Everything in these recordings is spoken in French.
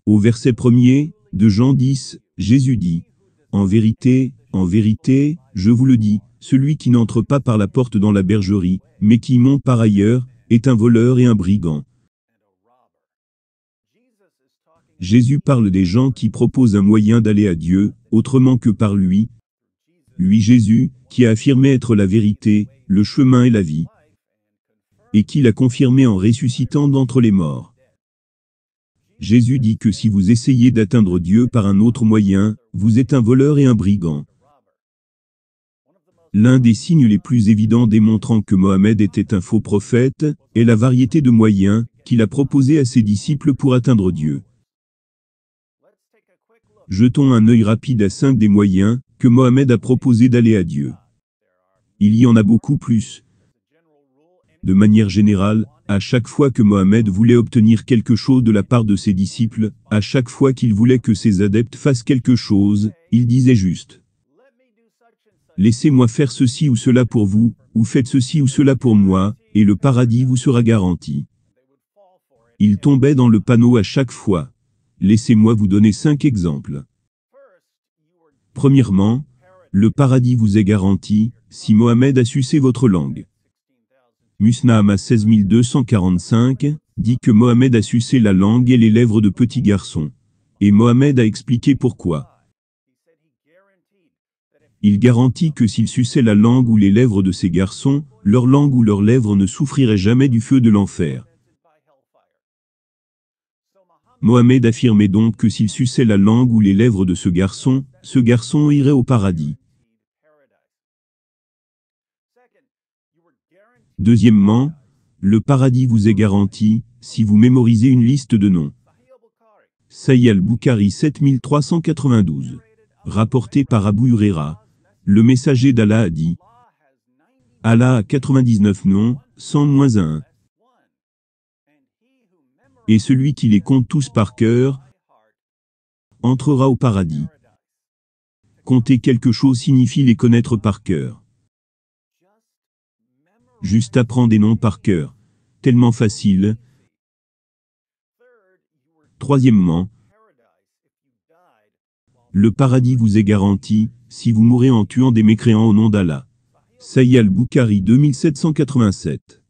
Au verset 1er de Jean 10, Jésus dit, « En vérité, je vous le dis, celui qui n'entre pas par la porte dans la bergerie, mais qui y monte par ailleurs, est un voleur et un brigand. » Jésus parle des gens qui proposent un moyen d'aller à Dieu, autrement que par lui. Lui Jésus, qui a affirmé être la vérité, le chemin et la vie, et qui l'a confirmé en ressuscitant d'entre les morts. Jésus dit que si vous essayez d'atteindre Dieu par un autre moyen, vous êtes un voleur et un brigand. L'un des signes les plus évidents démontrant que Mohammed était un faux prophète est la variété de moyens qu'il a proposés à ses disciples pour atteindre Dieu. Jetons un œil rapide à 5 des moyens que Mohammed a proposé d'aller à Dieu. Il y en a beaucoup plus. De manière générale, à chaque fois que Mohammed voulait obtenir quelque chose de la part de ses disciples, à chaque fois qu'il voulait que ses adeptes fassent quelque chose, il disait juste « Laissez-moi faire ceci ou cela pour vous, ou faites ceci ou cela pour moi, et le paradis vous sera garanti. » Il tombait dans le panneau à chaque fois. Laissez-moi vous donner 5 exemples. Premièrement, le paradis vous est garanti si Mohammed a sucé votre langue. Musnad 16245 dit que Mohammed a sucé la langue et les lèvres de petits garçons. Et Mohammed a expliqué pourquoi. Il garantit que s'il suçait la langue ou les lèvres de ces garçons, leur langue ou leurs lèvres ne souffriraient jamais du feu de l'enfer. Mohammed affirmait donc que s'il suçait la langue ou les lèvres de ce garçon irait au paradis. Deuxièmement, le paradis vous est garanti si vous mémorisez une liste de noms. Sahih al-Bukhari 7392. Rapporté par Abu Huraira, le messager d'Allah a dit « Allah a 99 noms, 100 moins 1. Et celui qui les compte tous par cœur entrera au paradis. » Compter quelque chose signifie les connaître par cœur. Juste apprendre des noms par cœur. Tellement facile. Troisièmement, le paradis vous est garanti si vous mourrez en tuant des mécréants au nom d'Allah. Sahih al-Bukhari 2787.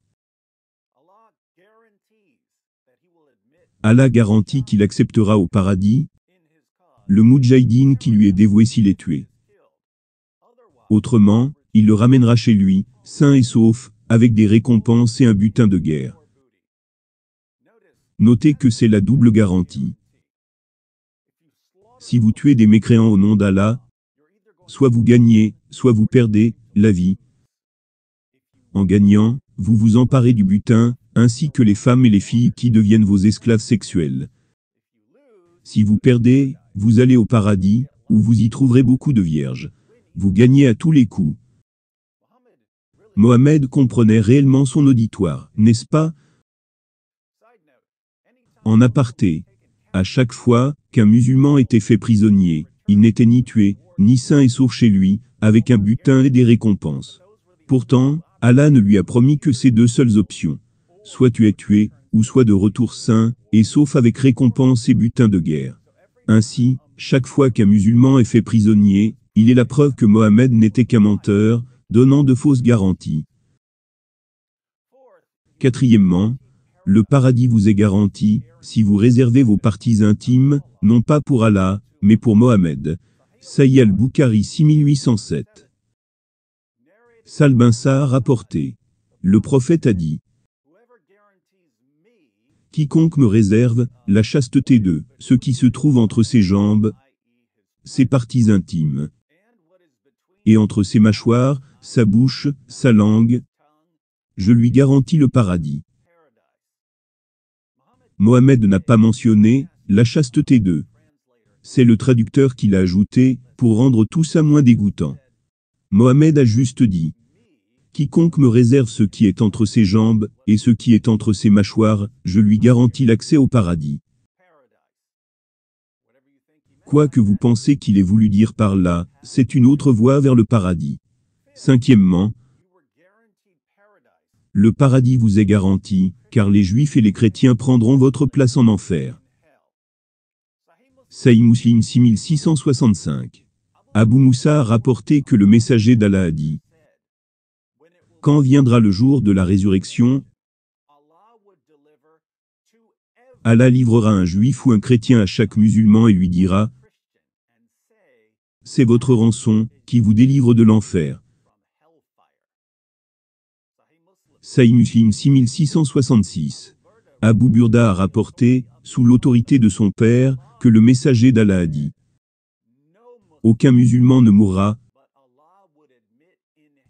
Allah garantit qu'il acceptera au paradis le moudjahidine qui lui est dévoué s'il est tué. Autrement, il le ramènera chez lui, sain et sauf, avec des récompenses et un butin de guerre. Notez que c'est la double garantie. Si vous tuez des mécréants au nom d'Allah, soit vous gagnez, soit vous perdez la vie. En gagnant, vous vous emparez du butin, ainsi que les femmes et les filles qui deviennent vos esclaves sexuels. Si vous perdez, vous allez au paradis, où vous y trouverez beaucoup de vierges. Vous gagnez à tous les coups. Mohammed comprenait réellement son auditoire, n'est-ce pas? En aparté, à chaque fois qu'un musulman était fait prisonnier, il n'était ni tué, ni sain et sauf chez lui, avec un butin et des récompenses. Pourtant, Allah ne lui a promis que ces 2 seules options. Soit tu es tué, ou soit de retour sain et sauf avec récompense et butin de guerre. Ainsi, chaque fois qu'un musulman est fait prisonnier, il est la preuve que Mohammed n'était qu'un menteur, donnant de fausses garanties. Quatrièmement, le paradis vous est garanti si vous réservez vos parties intimes, non pas pour Allah, mais pour Mohammed. Sahih al-Bukhari 6807. Sal bin Sa'd a rapporté. Le prophète a dit « Quiconque me réserve la chasteté de ce qui se trouve entre ses jambes, ses parties intimes, et entre ses mâchoires, sa bouche, sa langue, je lui garantis le paradis. » Mohammed n'a pas mentionné la chasteté de. C'est le traducteur qui l'a ajouté pour rendre tout ça moins dégoûtant. Mohammed a juste dit « Quiconque me réserve ce qui est entre ses jambes et ce qui est entre ses mâchoires, je lui garantis l'accès au paradis. » Quoi que vous pensez qu'il ait voulu dire par là, c'est une autre voie vers le paradis. Cinquièmement, le paradis vous est garanti, car les Juifs et les chrétiens prendront votre place en enfer. Sahih Muslim 6665. Abu Moussa a rapporté que le messager d'Allah a dit: quand viendra le jour de la résurrection, Allah livrera un juif ou un chrétien à chaque musulman et lui dira: c'est votre rançon qui vous délivre de l'enfer. Sahih Muslim 6666. Abu Burda a rapporté, sous l'autorité de son père, que le messager d'Allah a dit: aucun musulman ne mourra,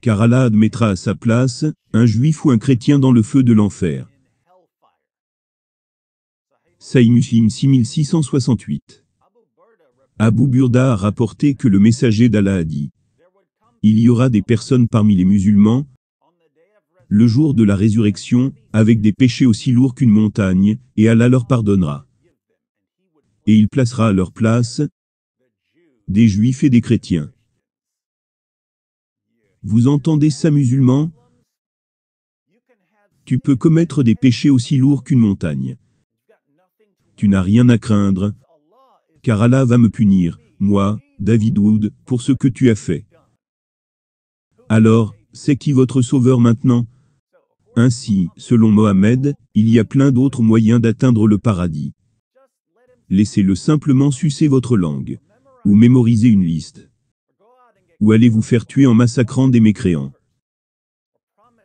car Allah admettra à sa place un juif ou un chrétien dans le feu de l'enfer. Sahih Muslim 6668. Abu Burda a rapporté que le messager d'Allah a dit: il y aura des personnes parmi les musulmans, le jour de la résurrection, avec des péchés aussi lourds qu'une montagne, et Allah leur pardonnera. Et il placera à leur place des juifs et des chrétiens. Vous entendez ça, musulmans? Tu peux commettre des péchés aussi lourds qu'une montagne. Tu n'as rien à craindre, car Allah va me punir, moi, David Wood, pour ce que tu as fait. Alors, c'est qui votre sauveur maintenant? Ainsi, selon Mohammed, il y a plein d'autres moyens d'atteindre le paradis. Laissez-le simplement sucer votre langue, ou mémoriser une liste, ou allez vous faire tuer en massacrant des mécréants,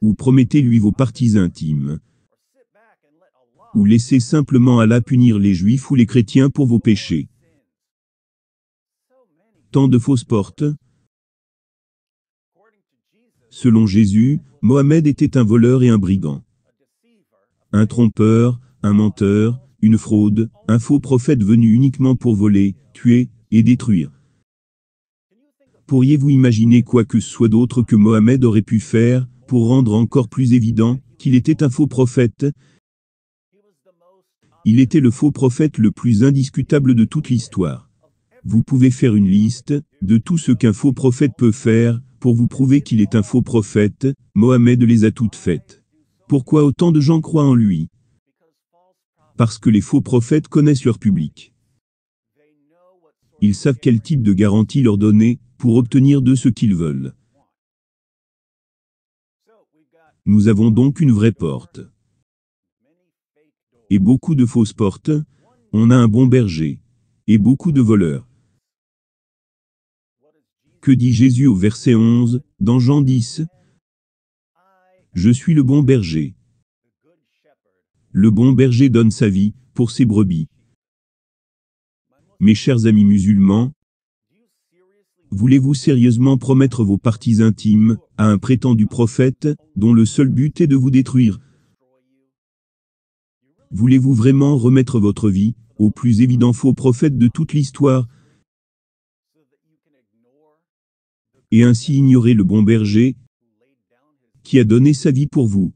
ou promettez-lui vos parties intimes, ou laissez simplement Allah punir les juifs ou les chrétiens pour vos péchés. Tant de fausses portes. Selon Jésus, Mohammed était un voleur et un brigand, un trompeur, un menteur, une fraude, un faux prophète venu uniquement pour voler, tuer et détruire. Pourriez-vous imaginer quoi que ce soit d'autre que Mohammed aurait pu faire pour rendre encore plus évident qu'il était un faux prophète? Il était le faux prophète le plus indiscutable de toute l'histoire. Vous pouvez faire une liste de tout ce qu'un faux prophète peut faire pour vous prouver qu'il est un faux prophète. Mohammed les a toutes faites. Pourquoi autant de gens croient en lui? Parce que les faux prophètes connaissent leur public. Ils savent quel type de garantie leur donner pour obtenir de ce qu'ils veulent. Nous avons donc une vraie porte. Et beaucoup de fausses portes. On a un bon berger. Et beaucoup de voleurs. Que dit Jésus au verset 11, dans Jean 10? Je suis le bon berger. Le bon berger donne sa vie pour ses brebis. Mes chers amis musulmans, voulez-vous sérieusement promettre vos parties intimes à un prétendu prophète dont le seul but est de vous détruire? Voulez-vous vraiment remettre votre vie au plus évident faux prophète de toute l'histoire et ainsi ignorer le bon berger qui a donné sa vie pour vous?